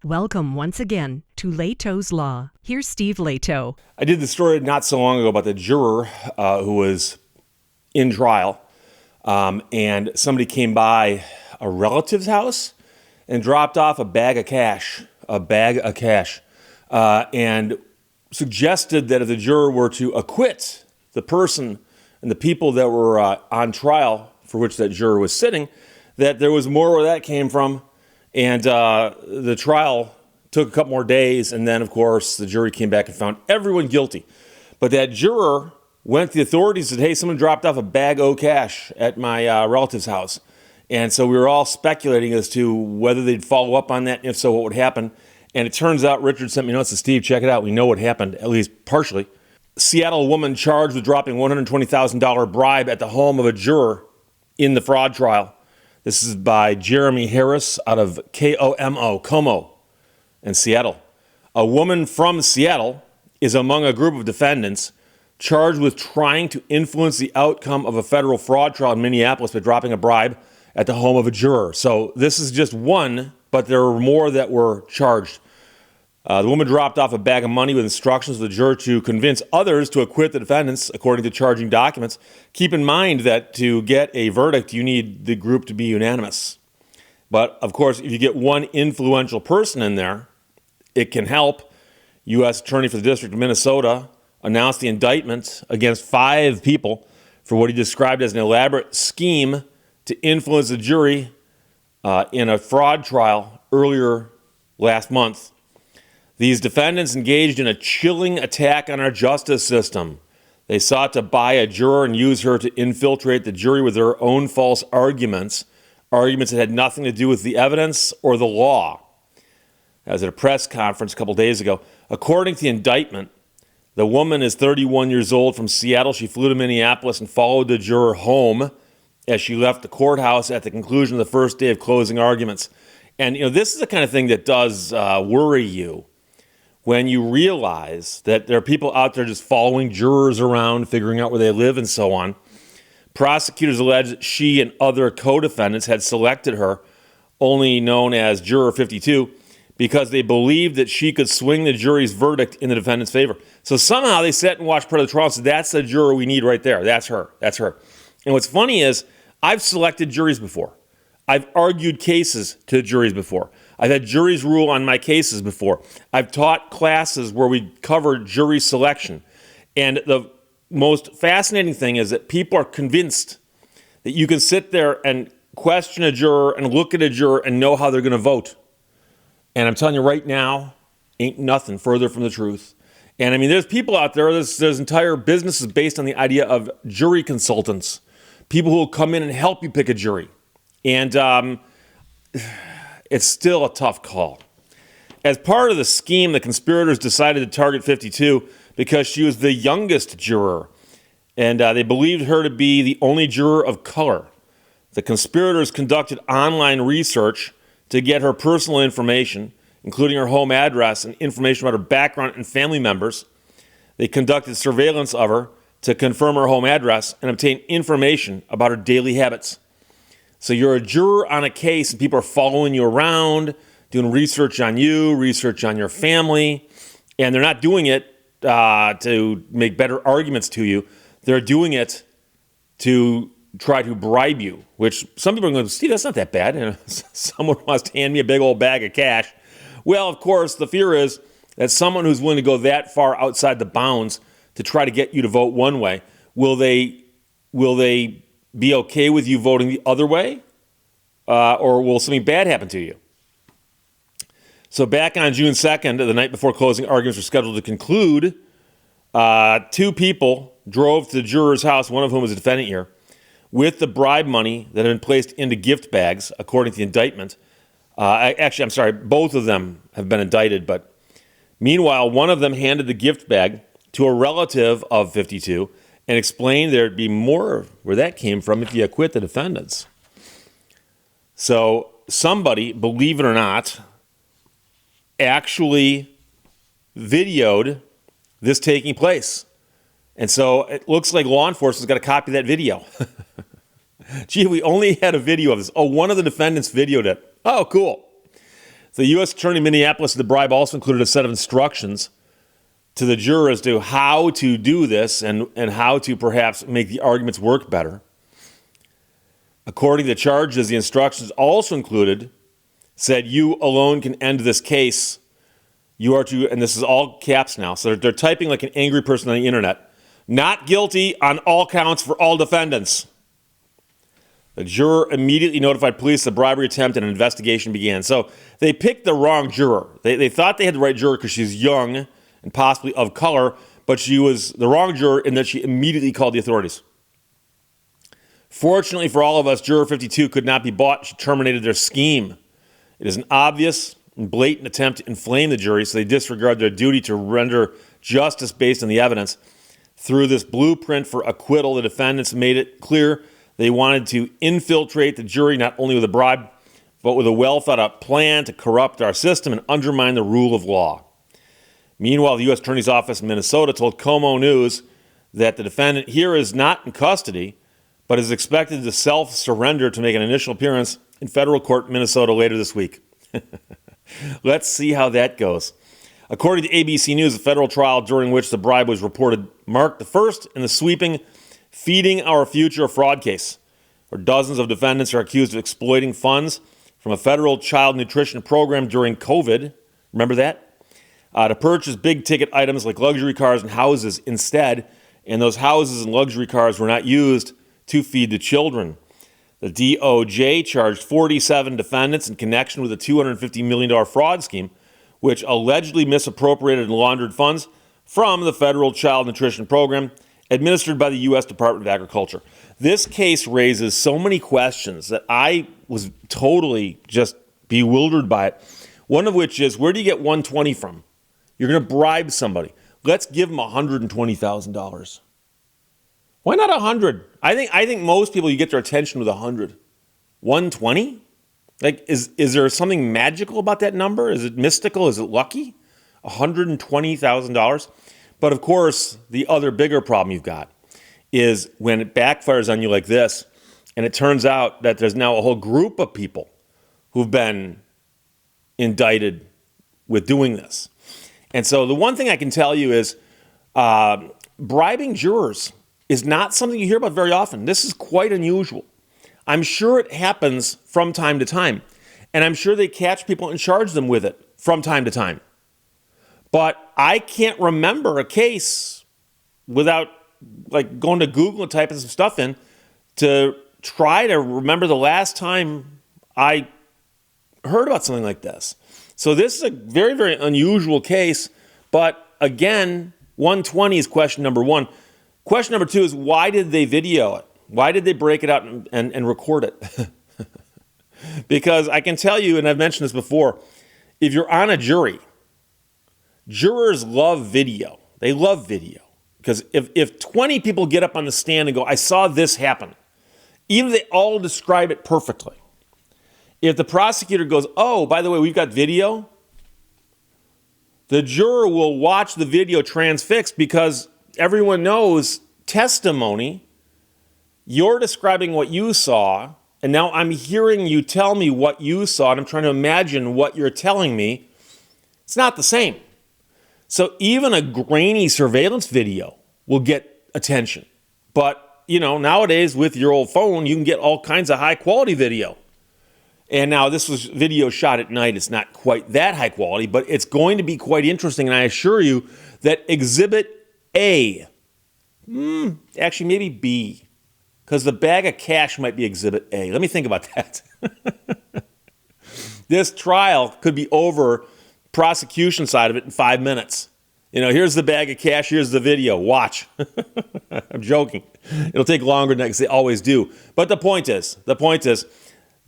Welcome once again to Lehto's Law. Here's Steve Lehto. I did the story not so long ago about the juror who was in trial, and somebody came by a relative's house and dropped off a bag of cash, and suggested that if the juror were to acquit the person and the people that were on trial for which that juror was sitting, that there was more where that came from. And the trial took a couple more days, and then, of course, the jury came back and found everyone guilty. But that juror went to the authorities and said, hey, someone dropped off a bag of cash at my relative's house. And so we were all speculating as to whether they'd follow up on that, and if so, what would happen. And it turns out, Richard sent me notes to Steve, check it out. We know what happened, at least partially. Seattle woman charged with dropping $120,000 bribe at the home of a juror in the fraud trial. This is by Jeremy Harris out of Como, in Seattle. A woman from Seattle is among a group of defendants charged with trying to influence the outcome of a federal fraud trial in Minneapolis by dropping a bribe at the home of a juror. So this is just one, but there were more that were charged. The woman dropped off a bag of money with instructions for the juror to convince others to acquit the defendants, according to charging documents. Keep in mind that to get a verdict, you need the group to be unanimous. But, of course, if you get one influential person in there, it can help. U.S. Attorney for the District of Minnesota announced the indictment against 5 people for what he described as an elaborate scheme to influence the jury in a fraud trial earlier last month. These defendants engaged in a chilling attack on our justice system. They sought to buy a juror and use her to infiltrate the jury with their own false arguments that had nothing to do with the evidence or the law. That was at a press conference a couple days ago. According to the indictment, the woman is 31 years old from Seattle. She flew to Minneapolis and followed the juror home as she left the courthouse at the conclusion of the first day of closing arguments. And, this is the kind of thing that does worry you. When you realize that there are people out there just following jurors around, figuring out where they live and so on. Prosecutors allege that she and other co-defendants had selected her, only known as Juror 52, because they believed that she could swing the jury's verdict in the defendant's favor. So somehow they sat and watched part of the trial and said, that's the juror we need right there. That's her. And what's funny is I've selected juries before. I've argued cases to juries before. I've had juries rule on my cases before. I've taught classes where we cover jury selection. And the most fascinating thing is that people are convinced that you can sit there and question a juror and look at a juror and know how they're going to vote. And I'm telling you right now, ain't nothing further from the truth. And I mean, there's people out there, there's entire businesses based on the idea of jury consultants, people who will come in and help you pick a jury. And it's still a tough call. As part of the scheme, the conspirators decided to target 52 because she was the youngest juror, and they believed her to be the only juror of color. The conspirators conducted online research to get her personal information, including her home address and information about her background and family members. They conducted surveillance of her to confirm her home address and obtain information about her daily habits. So you're a juror on a case and people are following you around, doing research on you, research on your family, and they're not doing it to make better arguments to you. They're doing it to try to bribe you, which some people are going, Steve, that's not that bad. Someone wants to hand me a big old bag of cash. Well, of course, the fear is that someone who's willing to go that far outside the bounds to try to get you to vote one way, will they be okay with you voting the other way? Or will something bad happen to you? So back on June 2nd, the night before closing arguments were scheduled to conclude, 2 people drove to the juror's house, one of whom was a defendant here, with the bribe money that had been placed into gift bags, according to the indictment. Both of them have been indicted, but meanwhile, one of them handed the gift bag to a relative of 52 and explained there'd be more where that came from if you acquit the defendants. So somebody, believe it or not, actually videoed this taking place. And so it looks like law enforcement's got a copy of that video. Gee, we only had a video of this. Oh, one of the defendants videoed it. Oh, cool. The U.S. Attorney in Minneapolis said the bribe also included a set of instructions to the juror as to how to do this and how to perhaps make the arguments work better. According to the charges, the instructions also included, said, you alone can end this case. You are to, and this is all caps now, so they're typing like an angry person on the internet, not guilty on all counts for all defendants. The juror immediately notified police the bribery attempt and an investigation began. So they picked the wrong juror. They thought they had the right juror because she's young and possibly of color, but she was the wrong juror in that she immediately called the authorities. Fortunately for all of us, Juror 52 could not be bought. She terminated their scheme. It is an obvious and blatant attempt to inflame the jury, so they disregard their duty to render justice based on the evidence. Through this blueprint for acquittal, the defendants made it clear they wanted to infiltrate the jury not only with a bribe, but with a well-thought-out plan to corrupt our system and undermine the rule of law. Meanwhile, the U.S. Attorney's Office in Minnesota told Como News that the defendant here is not in custody, but is expected to self-surrender to make an initial appearance in federal court in Minnesota later this week. Let's see how that goes. According to ABC News, the federal trial during which the bribe was reported marked the first in the sweeping Feeding Our Future fraud case, where dozens of defendants are accused of exploiting funds from a federal child nutrition program during COVID. Remember that? To purchase big-ticket items like luxury cars and houses instead, and those houses and luxury cars were not used to feed the children. The DOJ charged 47 defendants in connection with a $250 million fraud scheme, which allegedly misappropriated and laundered funds from the federal child nutrition program administered by the U.S. Department of Agriculture. This case raises so many questions that I was totally just bewildered by it. One of which is, where do you get $120 from? You're going to bribe somebody. Let's give them $120,000. Why not $100? I think most people, you get their attention with $100. $120? Like, is there something magical about that number? Is it mystical? Is it lucky? $120,000? But of course, the other bigger problem you've got is when it backfires on you like this, and it turns out that there's now a whole group of people who've been indicted with doing this. And so the one thing I can tell you is bribing jurors is not something you hear about very often. This is quite unusual. I'm sure it happens from time to time, and I'm sure they catch people and charge them with it from time to time. But I can't remember a case without like going to Google and typing some stuff in to try to remember the last time I heard about something like this. So this is a very, very unusual case. But again, 120 is question number one. Question number two is, why did they video it? Why did they break it out and record it? Because I can tell you, and I've mentioned this before, if you're on a jury, jurors love video. They love video. Because if 20 people get up on the stand and go, I saw this happen, even if they all describe it perfectly, if the prosecutor goes, oh, by the way, we've got video, the juror will watch the video transfixed because everyone knows testimony. You're describing what you saw, and now I'm hearing you tell me what you saw, and I'm trying to imagine what you're telling me. It's not the same. So even a grainy surveillance video will get attention. But, nowadays with your old phone, you can get all kinds of high-quality video. And now this was video shot at night. It's not quite that high quality, but it's going to be quite interesting. And I assure you that Exhibit A, actually maybe B, because the bag of cash might be Exhibit A. Let me think about that. This trial could be over, prosecution side of it, in 5 minutes. Here's the bag of cash, here's the video, watch. I'm joking. It'll take longer than that because they always do. But the point is,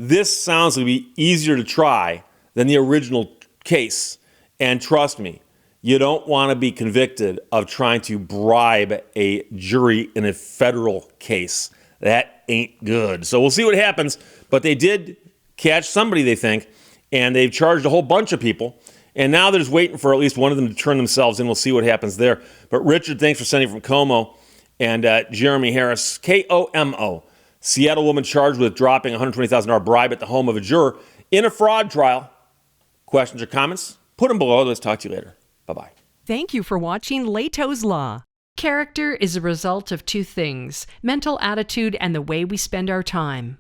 this sounds to be easier to try than the original case. And trust me, you don't want to be convicted of trying to bribe a jury in a federal case. That ain't good. So we'll see what happens. But they did catch somebody, they think, and they've charged a whole bunch of people. And now they're just waiting for at least one of them to turn themselves in. We'll see what happens there. But Richard, thanks for sending from Como. And Jeremy Harris, Komo. Seattle woman charged with dropping $120,000 bribe at the home of a juror in a fraud trial. Questions or comments? Put them below. Let's talk to you later. Bye-bye. Thank you for watching Lehto's Law. Character is a result of two things: mental attitude and the way we spend our time.